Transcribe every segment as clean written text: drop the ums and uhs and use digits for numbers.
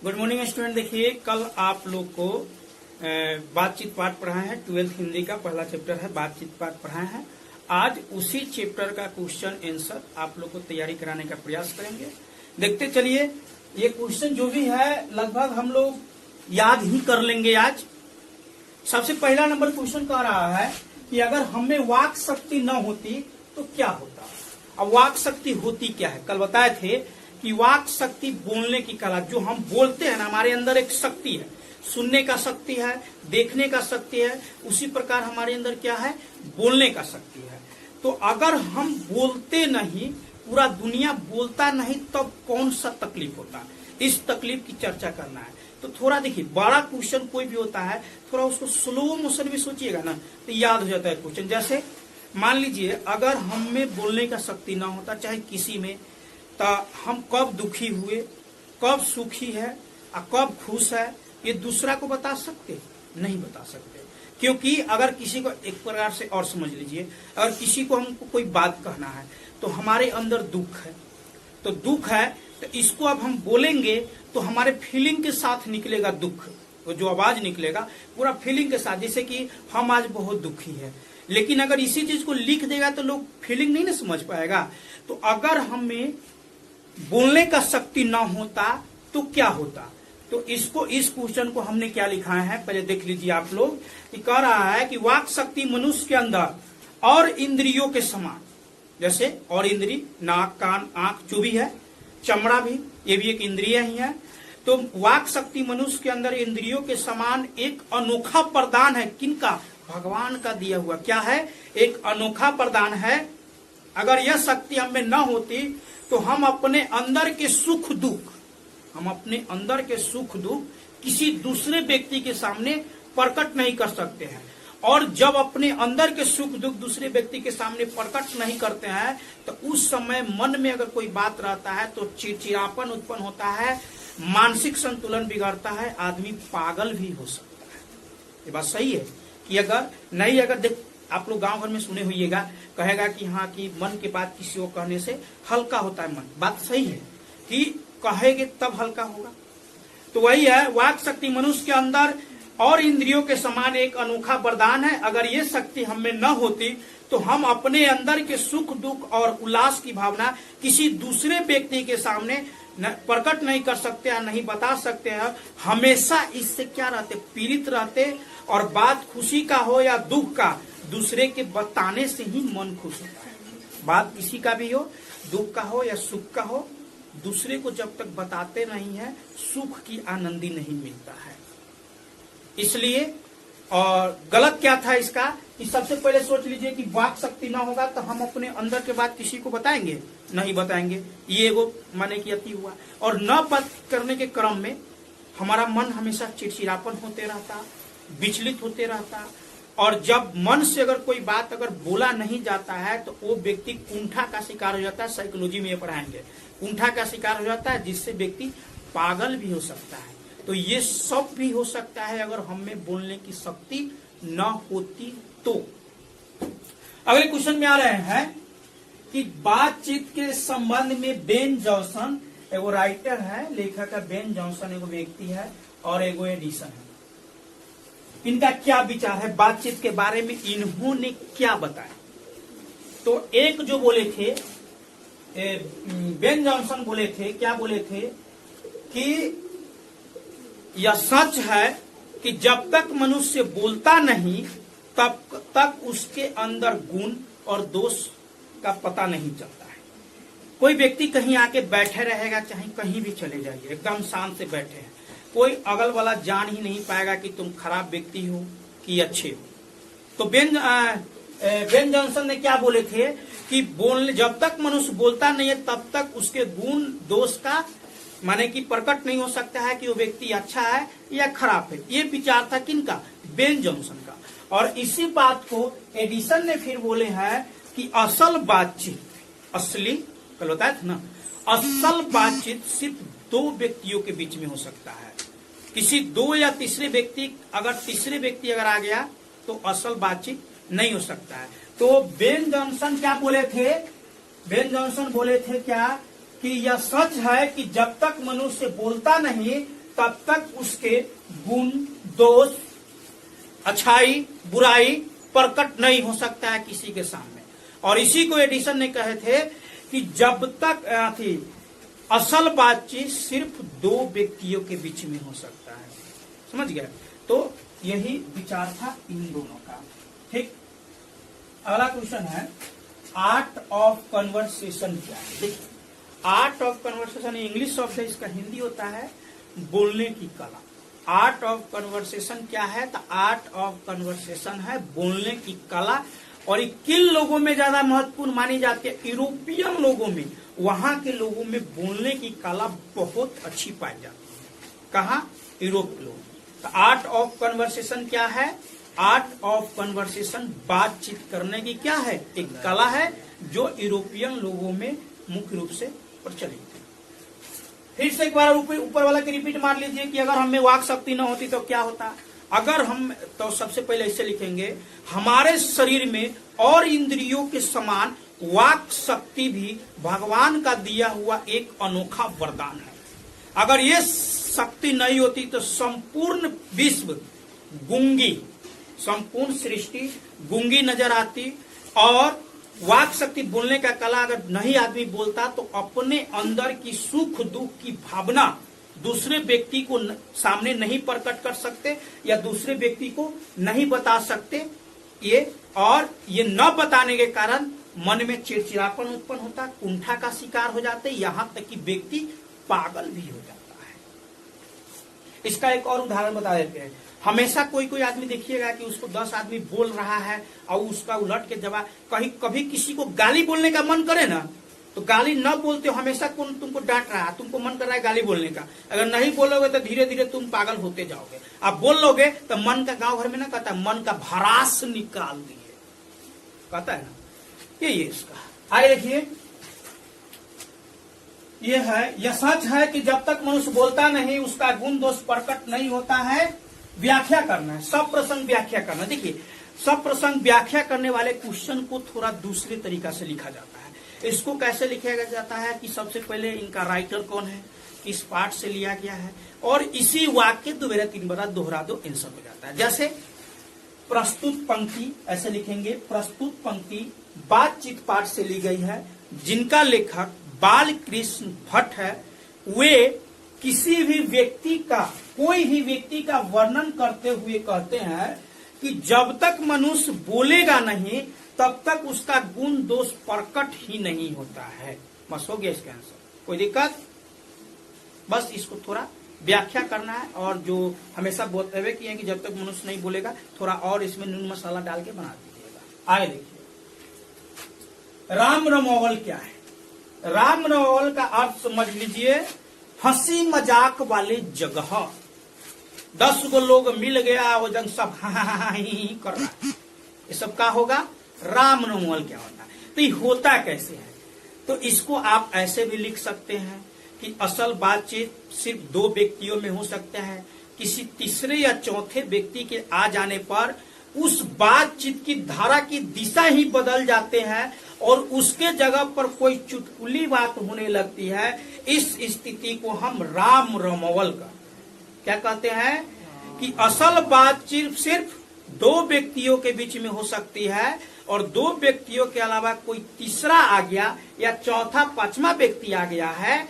Good morning student. देखिए, कल आप लोग को बातचीत पाठ पढ़ा है। 12th हिंदी का पहला चैप्टर है, बातचीत पाठ पढ़ा है। आज उसी चैप्टर का क्वेश्चन आंसर आप लोग को तैयारी कराने का प्रयास करेंगे। देखते चलिए, ये क्वेश्चन जो भी है लगभग हम लोग याद ही कर लेंगे आज। सबसे पहला नंबर क्वेश्चन कह रहा है कि अगर हमें वाक शक्ति न होती तो क्या होता। अब वाक शक्ति होती क्या है? कल बताए थे कि वाक शक्ति बोलने की कला, जो हम बोलते हैं ना, हमारे अंदर एक शक्ति है, सुनने का शक्ति है, देखने का शक्ति है, उसी प्रकार हमारे अंदर क्या है, बोलने का शक्ति है। तो अगर हम बोलते नहीं, पूरा दुनिया बोलता नहीं, तब कौन सा तकलीफ होता है, इस तकलीफ की चर्चा करना है। तो थोड़ा देखिए, बड़ा क्वेश्चन कोई भी होता है थोड़ा उसको स्लो मोशन में सोचिएगा ना तो याद हो जाता है क्वेश्चन। जैसे मान लीजिए, अगर हम में बोलने का शक्ति ना होता, चाहे किसी में, तो हम कब दुखी हुए, कब सुखी है और कब खुश है, ये दूसरा को बता सकते? नहीं बता सकते। क्योंकि अगर किसी को, एक प्रकार से और समझ लीजिए, अगर किसी को हमको कोई बात कहना है तो हमारे अंदर दुख है, तो दुख है तो इसको अब हम बोलेंगे तो हमारे फीलिंग के साथ निकलेगा दुख, वो जो आवाज निकलेगा पूरा फीलिंग के साथ। जैसे कि हम आज बहुत दुखी है, लेकिन अगर इसी चीज को लिख देगा तो लोग फीलिंग नहीं ना समझ पाएगा। तो अगर हमें बोलने का शक्ति ना होता तो क्या होता? तो इसको, इस क्वेश्चन को हमने क्या लिखा है पहले देख लीजिए आप लोग। कि कह रहा है कि वाक शक्ति मनुष्य के अंदर और इंद्रियों के समान, जैसे और इंद्री, नाक, कान, आंख जो भी है, चमड़ा भी, ये भी एक इंद्रिय ही है। तो वाक शक्ति मनुष्य के अंदर इंद्रियों के समान एक अनोखा प्रदान है। किनका? भगवान का दिया हुआ। क्या है? एक अनोखा प्रदान है। अगर यह शक्ति हमें न होती तो हम अपने अंदर के सुख दुख, किसी दूसरे व्यक्ति के सामने प्रकट नहीं कर सकते हैं। और जब अपने अंदर के सुख दुख दूसरे व्यक्ति के सामने प्रकट नहीं करते हैं तो उस समय मन में अगर कोई बात रहता है तो चिड़चिड़ापन उत्पन्न होता है, मानसिक संतुलन बिगड़ता है, आदमी पागल भी हो सकता है। ये बात सही है कि अगर देख, आप लोग गांव भर में सुने होइएगा, कहेगा कि हाँ, कि मन की बात किसी को कहने से हल्का होता है मन। बात सही है कि कहेंगे तब हल्का होगा। तो वही है, वाक शक्ति मनुष्य के अंदर और इंद्रियों के समान एक अनोखा वरदान है। अगर ये शक्ति हमें न होती तो हम अपने अंदर के सुख दुख और उल्लास की भावना किसी दूसरे व्यक्ति के सामने प्रकट नहीं कर सकते या नहीं बता सकते हैं। हमेशा इससे क्या रहते? पीड़ित रहते। और बात खुशी का हो या दुख का, दूसरे के बताने से ही मन खुश होता है। बात किसी का भी हो, दुख का हो या सुख का हो, दूसरे को जब तक बताते नहीं है सुख की आनंदी नहीं मिलता है। इसलिए, और गलत क्या था इसका कि सबसे पहले सोच लीजिए कि वाक शक्ति ना होगा तो हम अपने अंदर के बात किसी को बताएंगे? नहीं बताएंगे। ये वो माने कि अति हुआ। और न बात करने के क्रम में हमारा मन हमेशा चिड़चिड़ापन होते रहता, विचलित होते रहता। और जब मन से अगर कोई बात अगर बोला नहीं जाता है तो वो व्यक्ति कुंठा का शिकार हो जाता है। साइकोलॉजी में ये पढ़ाएंगे, कुंठा का शिकार हो जाता है, जिससे व्यक्ति पागल भी हो सकता है। तो ये सब भी हो सकता है अगर हमें बोलने की शक्ति न होती तो। अगले क्वेश्चन में आ रहे हैं कि बातचीत के संबंध में बेन जॉनसन, एगो राइटर है, लेखक है बेन जॉनसन, एगो व्यक्ति है, और एगो एडिसन है। इनका क्या विचार है बातचीत के बारे में, इन्होंने क्या बताया? तो एक जो बोले थे, बेन जॉनसन बोले थे, क्या बोले थे कि यह सच है कि जब तक मनुष्य बोलता नहीं तब तक उसके अंदर गुण और दोष का पता नहीं चलता है। कोई व्यक्ति कहीं आके बैठे रहेगा, चाहे कहीं भी चले जाइए, एकदम शांत से बैठे हैं, कोई अगल वाला जान ही नहीं पाएगा कि तुम खराब व्यक्ति हो कि अच्छे हो। तो बेन जॉनसन ने क्या बोले थे कि जब तक मनुष्य बोलता नहीं है तब तक उसके गुण दोष का माने कि प्रकट नहीं हो सकता है कि वो व्यक्ति अच्छा है या खराब है। ये विचार था किनका? बेन जॉनसन का। और इसी बात को एडिसन ने फिर बोले हैं कि असल बातचीत, असली, कल बताया था ना, असल बातचीत सिर्फ दो व्यक्तियों के बीच में हो सकता है। किसी दो या तीसरे व्यक्ति, अगर तीसरे व्यक्ति अगर आ गया तो असल बातचीत नहीं हो सकता है। तो बेन जॉनसन क्या बोले थे? बेन जॉनसन बोले थे क्या कि यह सच है कि जब तक मनुष्य बोलता नहीं तब तक उसके गुण, दोष, अच्छाई, बुराई प्रकट नहीं हो सकता है किसी के सामने। और इसी को एडिसन ने कहे थे कि जब तक थी असल बातचीत सिर्फ दो व्यक्तियों के बीच में हो सकता है। समझ गए? तो यही विचार था इन दोनों का। ठीक, अगला क्वेश्चन है आर्ट ऑफ कन्वर्सेशन क्या है। देखिए, आर्ट ऑफ कन्वर्सेशन इंग्लिश शब्द है, इसका हिंदी होता है बोलने की कला। आर्ट ऑफ कन्वर्सेशन क्या है? तो आर्ट ऑफ कन्वर्सेशन है बोलने की कला। और ये किन लोगों में ज्यादा महत्वपूर्ण मानी जाती है? यूरोपियन लोगों में, वहां के लोगों में बोलने की कला बहुत अच्छी पाई जाती है। कहा? यूरोप लोग। तो आर्ट ऑफ कन्वर्सेशन क्या है? आर्ट ऑफ कन्वर्सेशन बातचीत करने की क्या है? एक कला है जो यूरोपियन लोगों में मुख्य रूप से प्रचलित है। फिर से एक बार ऊपर वाला की रिपीट मार लीजिए कि अगर हमें वाक शक्ति न होती तो क्या होता। अगर हम, तो सबसे पहले ऐसे लिखेंगे, हमारे शरीर में और इंद्रियों के समान वाक शक्ति भी भगवान का दिया हुआ एक अनोखा वरदान है। अगर ये शक्ति नहीं होती तो संपूर्ण विश्व गूंगी, संपूर्ण सृष्टि गूंगी नजर आती। और वाक शक्ति, बोलने का कला अगर नहीं आदमी बोलता तो अपने अंदर की सुख दुख की भावना दूसरे व्यक्ति को सामने नहीं प्रकट कर सकते या दूसरे व्यक्ति को नहीं बता सकते। और ये न बताने के कारण मन में चिड़चिड़ापन उत्पन्न होता, कुंठा का शिकार हो जाते, यहां तक कि व्यक्ति पागल भी हो जाता है। इसका एक और उदाहरण बता देते हैं। हमेशा कोई आदमी देखिएगा कि उसको 10 आदमी बोल रहा है और उसका उलट के जवाब, कभी किसी को गाली बोलने का मन करे ना, तो गाली न बोलते हो, हमेशा कौन तुमको डांट रहा है, तुमको मन कर रहा है गाली बोलने का, अगर नहीं बोलोगे तो धीरे धीरे तुम पागल होते जाओगे। आप बोल लोगे तो मन का, गांव घर में ना कहता, मन का भरास निकाल दिए, कहता है ना। ये इसका आगे देखिए, यह सच है कि जब तक मनुष्य बोलता नहीं उसका गुण दोष प्रकट नहीं होता है। व्याख्या करना है, सब प्रसंग व्याख्या करना। देखिए, सब प्रसंग व्याख्या करने वाले क्वेश्चन को थोड़ा दूसरे तरीका से लिखा जाता है। इसको कैसे लिखा जाता है कि सबसे पहले इनका राइटर कौन है, किस पार्ट से लिया गया है, और इसी वाक्य 2 बार 3 बार दोहरा दो, आंसर हो जाता है। जैसे प्रस्तुत पंक्ति ऐसे लिखेंगे, प्रस्तुत पंक्ति बातचीत पाठ से ली गई है, जिनका लेखक बाल कृष्ण भट्ट है। वे किसी भी व्यक्ति का, कोई भी व्यक्ति का वर्णन करते हुए कहते हैं कि जब तक मनुष्य बोलेगा नहीं तब तक उसका गुण दोष प्रकट ही नहीं होता है। बस हो गया इसका आंसर, कोई दिक्कत? बस इसको थोड़ा व्याख्या करना है। और जो हमेशा बोलते हुए कि जब तक मनुष्य नहीं बोलेगा, थोड़ा और इसमें नून मसाला डाल के बना दीजिएगा। आगे देखिए, राम रमोवल क्या है? राम रमोवल का अर्थ समझ लीजिए, हंसी मजाक वाले जगह। 10 गो लोग मिल गया, वो जन सब ही कर रहा है, ये सब का होगा? राम रमोवल क्या होता है? तो ये होता कैसे है? तो इसको आप ऐसे भी लिख सकते हैं कि असल बातचीत सिर्फ 2 व्यक्तियों में हो सकता है। किसी तीसरे या चौथे व्यक्ति के आ जाने पर उस बातचीत की धारा की दिशा ही बदल जाते हैं और उसके जगह पर कोई चुटकुली बात होने लगती है। इस स्थिति को हम राम रमोवल का क्या कहते हैं कि असल बातचीत सिर्फ 2 व्यक्तियों के बीच में हो सकती है, और 2 व्यक्तियों के अलावा कोई तीसरा आ गया या चौथा 5वां व्यक्ति आ गया है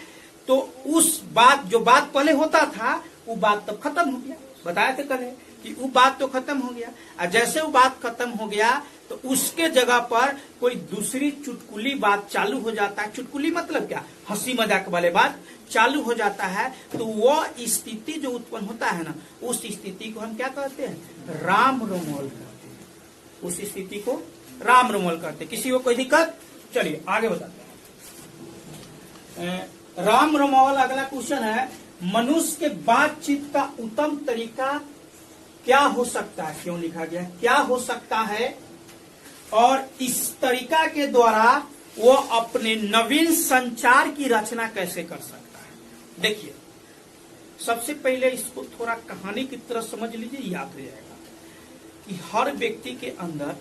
तो उस बात, जो बात पहले होता था वो बात तब खत्म हो गया। बताया थे कल कि वो बात तो खत्म हो गया, और जैसे वो बात खत्म हो गया तो उसके जगह पर कोई दूसरी चुटकुली बात चालू हो जाता है। चुटकुली मतलब क्या? हंसी मजाक वाले बात चालू हो जाता है। तो वो स्थिति जो उत्पन्न होता है ना, उस स्थिति को हम क्या कहते हैं? राम रमोवल कहते हैं। उस स्थिति को राम रमोवल कहते हैं। किसी को कोई दिक्कत? चलिए आगे बताते हैं। राम रमोवल अगला क्वेश्चन है, मनुष्य के बातचीत का उत्तम तरीका क्या हो सकता है? क्यों लिखा गया क्या हो सकता है? और इस तरीका के द्वारा वो अपने नवीन संचार की रचना कैसे कर सकता है? देखिए, सबसे पहले इसको थोड़ा कहानी की तरह समझ लीजिए, याद रह जाएगा कि हर व्यक्ति के अंदर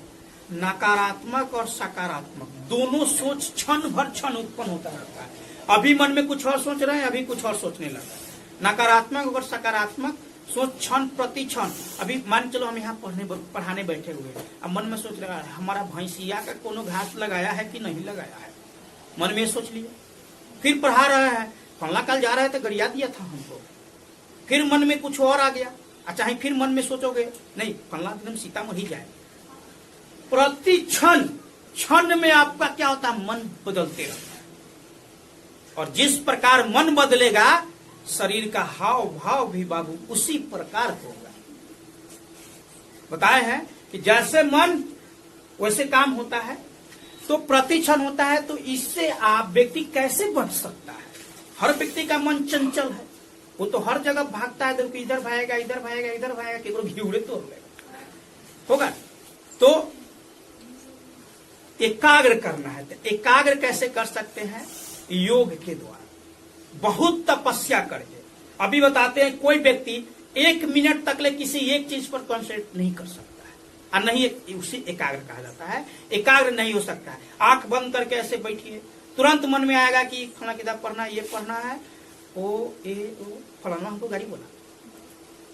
नकारात्मक और सकारात्मक दोनों सोच क्षण भर क्षण उत्पन्न होता रहता है। अभी मन में कुछ और सोच रहे हैं, अभी कुछ और सोचने लगा। नकारात्मक और सकारात्मक सोच क्षण प्रति क्षण। अभी मान चलो हम यहाँ पढ़ाने बैठे हुए हैं, अब मन में सोच लगा हमारा भैंसिया का कोनो घास लगाया है कि नहीं लगाया है, मन में सोच लिया। फिर पढ़ा रहा है, फलना कल जा रहा है तो गरिया दिया था हमको, फिर मन में कुछ और आ गया। अच्छा ही फिर मन में सोचोगे नहीं फलना दिन सीतामढ़ी जाए। प्रति क्षण क्षण में आपका क्या होता है, मन बदलते रहता है। और जिस प्रकार मन बदलेगा शरीर का हाव भाव भी बाबू उसी प्रकार होगा। बताए हैं कि जैसे मन वैसे काम होता है, तो प्रतिक्षण होता है। तो इससे आप व्यक्ति कैसे बच सकता है? हर व्यक्ति का मन चंचल है, वो तो हर जगह भागता है, तो इधर भागेगा इधर भागेगा इधर भागेगा, केवल घिउड़े तोड़ लेगा होगा। तो एकाग्र करना है, तो एकाग्र कैसे कर सकते हैं? योग के द्वारा, बहुत तपस्या करके। अभी बताते हैं कोई व्यक्ति 1 मिनट तक ले किसी एक चीज पर कॉन्सेंट्रेट नहीं कर सकता है, और नहीं उसे एकाग्र कहा जाता है। एकाग्र नहीं हो सकता है। आंख बंद करके ऐसे बैठिए, तुरंत मन में आएगा कि फलाना किताब पढ़ना, ये पढ़ना है, ओ फलाना हमको गाड़ी बोला।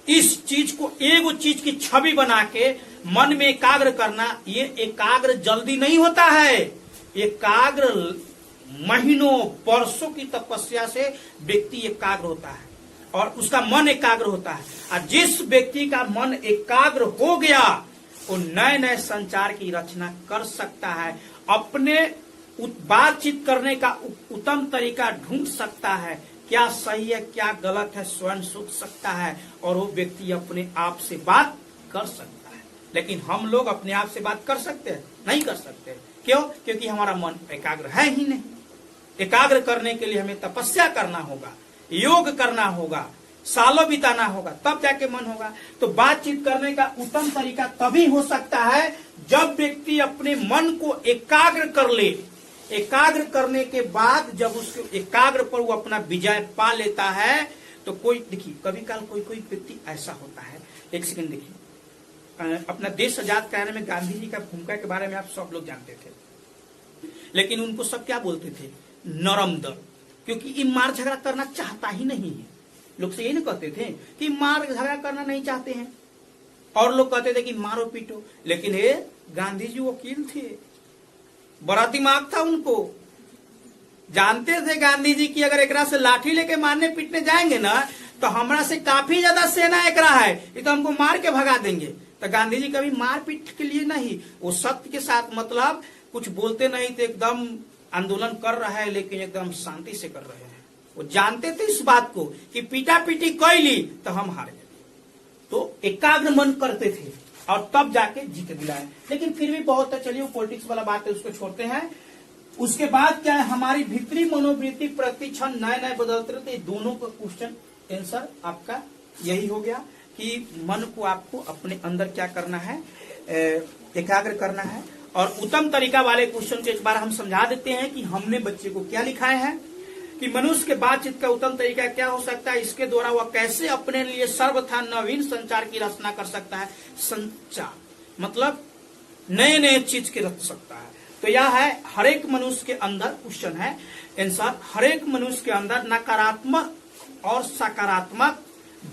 इस चीज को एगो चीज की छवि बना के मन में एकाग्र करना, ये एकाग्र जल्दी नहीं होता है। एकाग्र महीनों वर्षों की तपस्या से व्यक्ति एकाग्र होता है और उसका मन एकाग्र होता है। और जिस व्यक्ति का मन एकाग्र हो गया वो नए नए संचार की रचना कर सकता है, अपने बातचीत करने का उत्तम तरीका ढूंढ सकता है, क्या सही है क्या गलत है स्वयं सोच सकता है, और वो व्यक्ति अपने आप से बात कर सकता है। लेकिन हम लोग अपने आप से बात कर सकते हैं? नहीं कर सकते। क्यों? क्योंकि हमारा मन एकाग्र है ही नहीं। एकाग्र करने के लिए हमें तपस्या करना होगा, योग करना होगा, सालों बिताना होगा, तब जाके मन होगा। तो बातचीत करने का उत्तम तरीका तभी हो सकता है जब व्यक्ति अपने मन को एकाग्र कर ले। एकाग्र करने के बाद जब उसके एकाग्र पर वो अपना विजय पा लेता है, तो कोई देखिए कभी काल कोई कोई व्यक्ति ऐसा होता है। एक सेकंड देखिए, अपना देश आजाद कराने में गांधी जी का भूमिका के बारे में आप सब लोग जानते थे, लेकिन उनको सब क्या बोलते थे? नरम दल, क्योंकि ये मार झगड़ा करना चाहता ही नहीं है। लोग से यही ना कहते थे कि मार झगड़ा करना नहीं चाहते हैं, और लोग कहते थे कि मारो पीटो। लेकिन ये गांधी जी वकील थे, बड़ा दिमाग था उनको, जानते थे गांधी जी की अगर एकरा से लाठी लेके मारने पीटने जाएंगे ना तो हमरा से काफी ज्यादा सेना एकरा है, ये तो हमको मार के भगा देंगे। तो गांधी जी कभी मार पीट के लिए नहीं, वो सत्य के साथ, मतलब कुछ बोलते नहीं थे, एकदम आंदोलन कर रहा है लेकिन एकदम शांति से कर रहे हैं। वो जानते थे इस बात को कि पीटा पीटी कैली तो हम हार गए। तो एकाग्र मन करते थे और तब जाके जीत दिलाए। लेकिन फिर भी बहुत है, चलिए वो पॉलिटिक्स वाला बात है उसको छोड़ते हैं। उसके बाद क्या है, हमारी भीतरी मनोवृत्ति प्रति क्षण नए नए बदलते रहते। दोनों का क्वेश्चन आंसर आपका यही हो गया कि मन को आपको अपने अंदर क्या करना है, एकाग्र करना है। और उत्तम तरीका वाले क्वेश्चन को एक बार हम समझा देते हैं कि हमने बच्चे को क्या लिखाए हैं कि मनुष्य के बातचीत का उत्तम तरीका क्या हो सकता है, इसके द्वारा वह कैसे अपने लिए सर्वथा नवीन संचार की रचना कर सकता है। संचार मतलब नए नए चीज की रच सकता है। तो यह है हर एक मनुष्य के अंदर क्वेश्चन है आंसर। हर एक मनुष्य के अंदर नकारात्मक और सकारात्मक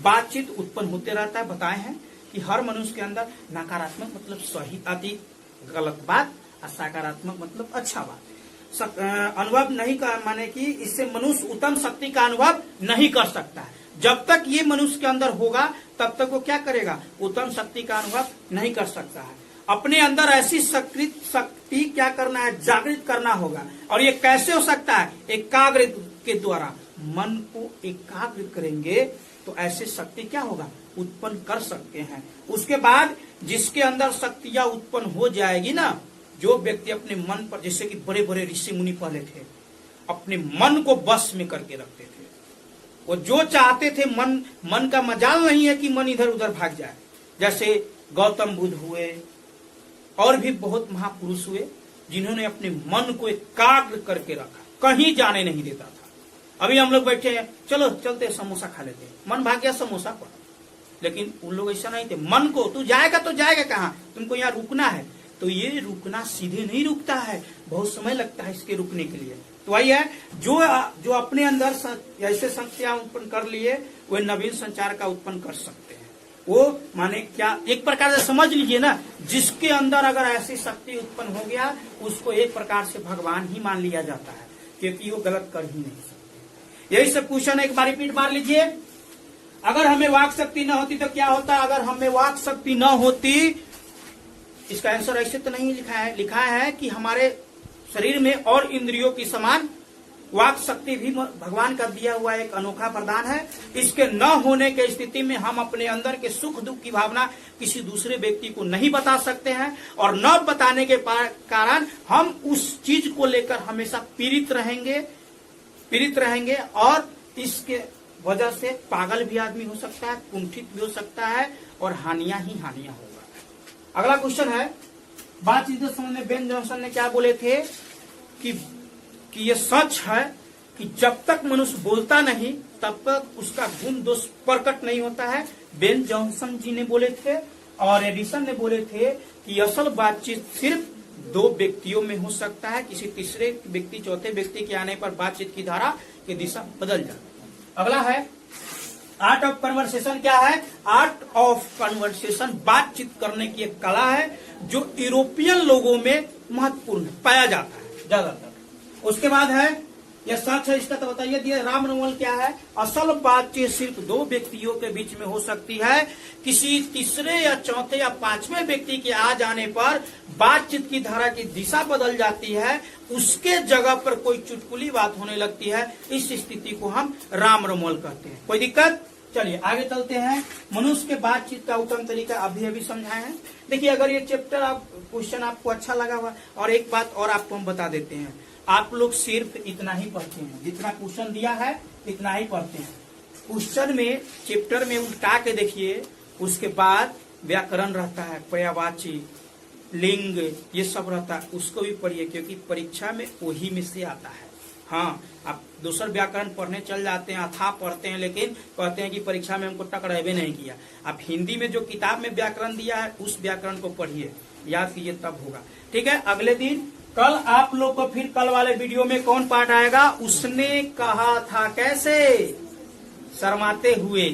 बातचीत उत्पन्न होते रहता है। बताए हैं कि हर मनुष्य के अंदर नकारात्मक मतलब सही अति गलत बात, और सकारात्मक मतलब अच्छा बात। अनुभव नहीं कर माने कि इससे मनुष्य उत्तम शक्ति का अनुभव नहीं कर सकता है। जब तक ये मनुष्य के अंदर होगा तब तक वो क्या करेगा, उत्तम शक्ति का अनुभव नहीं कर सकता है। अपने अंदर ऐसी शक्ति क्या करना है, जागृत करना होगा। और ये कैसे हो सकता है, एकाग्र के द्वारा। मन को एकाग्र करेंगे तो ऐसे शक्ति क्या होगा, उत्पन्न कर सकते हैं। उसके बाद जिसके अंदर शक्तियां उत्पन्न हो जाएगी ना, जो व्यक्ति अपने मन पर, जैसे कि बड़े बड़े ऋषि मुनि पहले थे, अपने मन को बस में करके रखते थे। वो जो चाहते थे, मन का मजाल नहीं है कि मन इधर उधर भाग जाए। जैसे गौतम बुद्ध हुए और भी बहुत महापुरुष हुए जिन्होंने अपने मन को एकाग्र करके रखा, कहीं जाने नहीं देता था। अभी हम लोग बैठे हैं, चलो चलते समोसा खा लेते हैं, मन भाग गया समोसा पर। लेकिन उन लोग ऐसा नहीं थे, मन को तू जाएगा तो जाएगा कहाँ, तुमको यहाँ रुकना है। तो ये रुकना सीधे नहीं रुकता है, बहुत समय लगता है इसके रुकने के लिए। तो वही है, जो अपने अंदर ऐसे शक्तियां उत्पन्न कर लिए वे नवीन संचार का उत्पन्न कर सकते हैं। वो माने क्या, एक प्रकार से समझ लीजिए ना, जिसके अंदर अगर ऐसी शक्ति उत्पन्न हो गया उसको एक प्रकार से भगवान ही मान लिया जाता है, क्योंकि वो गलत कर ही नहीं सकते। यही सब क्वेश्चन एक बार रिपीट मार लीजिए। अगर हमें वाक शक्ति न होती तो क्या होता? अगर हमें वाक शक्ति न होती, इसका आंसर ऐसे तो नहीं लिखा है कि हमारे शरीर में और इंद्रियों की समान वाक शक्ति भी भगवान का दिया हुआ एक अनोखा वरदान है। इसके न होने के स्थिति में हम अपने अंदर के सुख दुख की भावना किसी दूसरे व्यक्ति को नहीं बता सकते हैं, और न बताने के कारण हम उस चीज को लेकर हमेशा पीड़ित रहेंगे और इसके वजह से पागल भी आदमी हो सकता है, कुंठित भी हो सकता है, और हानियां ही हानियां होगा। अगला क्वेश्चन है, बातचीत के संबंध में बेन जॉनसन ने क्या बोले थे कि ये सच है कि जब तक मनुष्य बोलता नहीं तब तक उसका गुण दोष प्रकट नहीं होता है। बेन जॉनसन जी ने बोले थे, और एडिसन ने बोले थे कि असल बातचीत सिर्फ दो व्यक्तियों में हो सकता है, किसी तीसरे व्यक्ति चौथे व्यक्ति के आने पर बातचीत की धारा की दिशा बदल जाती है। अगला है, आर्ट ऑफ कन्वर्सेशन क्या है? आर्ट ऑफ कन्वर्सेशन बातचीत करने की एक कला है जो यूरोपियन लोगों में महत्वपूर्ण पाया जाता है ज्यादातर। उसके बाद है, यह सच है, इसका तो बताइए दिए। राम रमल क्या है? असल बातचीत सिर्फ दो व्यक्तियों के बीच में हो सकती है, किसी तीसरे या चौथे या पांचवें व्यक्ति के आ जाने पर बातचीत की धारा की दिशा बदल जाती है, उसके जगह पर कोई चुटकुली बात होने लगती है। इस स्थिति को हम राम रमल कहते हैं। कोई दिक्कत? चलिए आगे चलते हैं। मनुष्य के बातचीत का उत्तम तरीका अभी समझाए हैं। देखिए, अगर ये चैप्टर क्वेश्चन आपको अच्छा लगा हुआ, और एक बात और आपको हम बता देते हैं, आप लोग सिर्फ इतना ही पढ़ते हैं, जितना क्वेश्चन दिया है इतना ही पढ़ते हैं। क्वेश्चन में चैप्टर में उल्टा के देखिए, उसके बाद व्याकरण रहता है, पर्यायवाची, लिंग, ये सब रहता है, उसको भी पढ़िए, क्योंकि परीक्षा में वही में से आता है। हाँ, आप दूसर व्याकरण पढ़ने चल जाते हैं, अथाह पढ़ते हैं, लेकिन कहते हैं कि परीक्षा में हमको टकरावे नहीं किया। आप हिंदी में जो किताब में व्याकरण दिया है उस व्याकरण को पढ़िए, याद कीजिए, तब होगा। ठीक है, अगले दिन कल आप लोग को फिर कल वाले वीडियो में कौन पाठ आएगा? उसने कहा था कैसे, शर्माते हुए।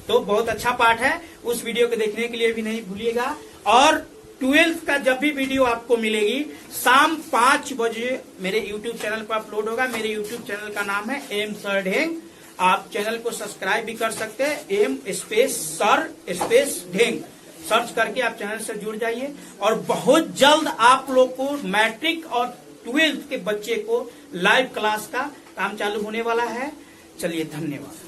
तो बहुत अच्छा पाठ है, उस वीडियो को देखने के लिए भी नहीं भूलिएगा। और 12th का जब भी वीडियो आपको मिलेगी शाम 5 बजे मेरे YouTube चैनल पर अपलोड होगा। मेरे YouTube चैनल का नाम है एम सर ढेंग। आप चैनल को सब्सक्राइब भी कर सकते हैं, एम स्पेस सर स्पेस ढेंग सर्च करके आप चैनल से जुड़ जाइए। और बहुत जल्द आप लोग को मैट्रिक और 12th के बच्चे को लाइव क्लास का काम चालू होने वाला है। चलिए, धन्यवाद।